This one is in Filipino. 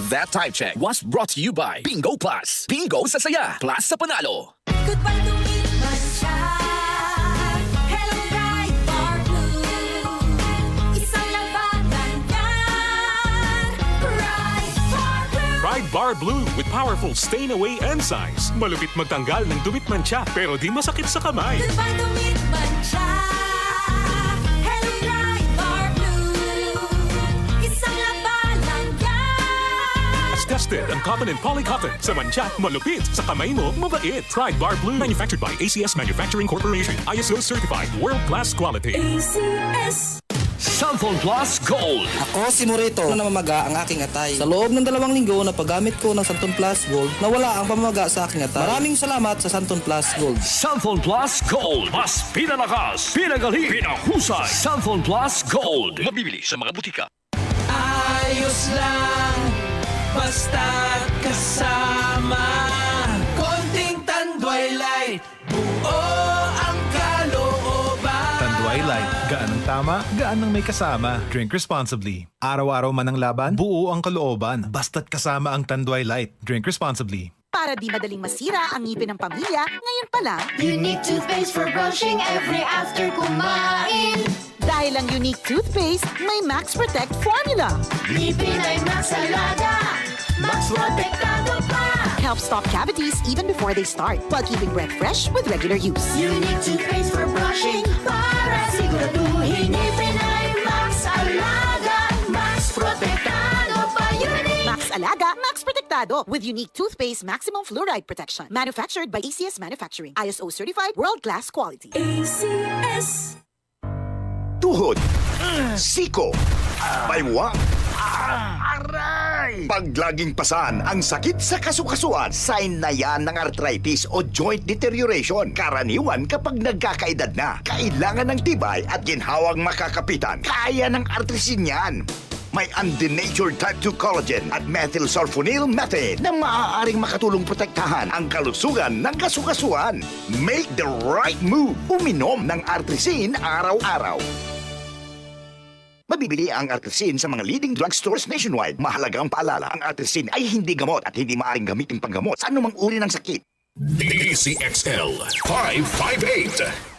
That Time Check was brought to you by Bingo Plus. Bingo sa saya, plus sa panalo. Goodbye to meet my child. Hello, bright bar blue. Isang labanan yan. Bright bar blue. Pride Bar Blue with powerful stain-away enzymes. Malupit magtanggal ng dumit mancha pero di masakit sa kamay. Goodbye to meet my child. Hello, bright bar blue. Isang labanan yan. As tested ang cotton and polycotton. Sa mancha, malupit. Sa kamay mo, mabait. Pride Bar Blue. Manufactured by ACS Manufacturing Corporation. ISO certified. World-class quality. ACS. Cellphone Plus Gold. Ako si Morito na namamaga ang aking atay. Sa loob ng 2 linggo na paggamit ko ng Santon Plus Gold, nawala ang pamamaga sa aking atay. Maraming salamat sa Santon Plus Gold. Cellphone Plus Gold. Mas pinalakas, pinagaling, pinahusay. Cellphone Plus Gold. Mabibili sa mga butika. Ayos lang, basta't kasama. Konting Tanduay Light, buo ang kalooban. Tanduay Light. Gaan ang tama, gaan ang may kasama. Drink responsibly. Araw-araw man ang laban, buo ang kalooban. Basta't kasama ang Tanduay Light. Drink responsibly. Para di madaling masira ang ngipin ng pamilya, ngayon pa lang, Unique toothpaste for brushing every after kumain. dahil ang unique toothpaste, may Max Protect formula. Ngipin ay Max Alaga. Max Protektado pa. Helps stop cavities even before they start, while keeping breath fresh with regular use. Unique toothpaste for brushing para siguraduhin ngipin ay Max Alaga. Max Protektado pa. Unique. Max Alaga, Max Protectado with unique toothpaste maximum fluoride protection. Manufactured by ACS Manufacturing. ISO certified world-class quality. ACS. Tuhod, siko, baywang, aray! Pag laging pasan ang sakit sa kasukasuan, sign na yan ng arthritis o joint deterioration. Karaniwan kapag nagkakaedad na, kailangan ng tibay at ginhawang makakapitan. Kaya ng artrisin yan. May undenatured type 2 collagen at methylsulfonyl methane na maaaring makatulong protektahan ang kalusugan ng kasukasuan. Make the right move. Uminom ng artrisin araw-araw. Mabibili ang artrisin sa mga leading drugstores nationwide. Mahalagang paalala, ang artrisin ay hindi gamot at hindi maaaring gamitin panggamot sa anumang uri ng sakit. DCXL 558.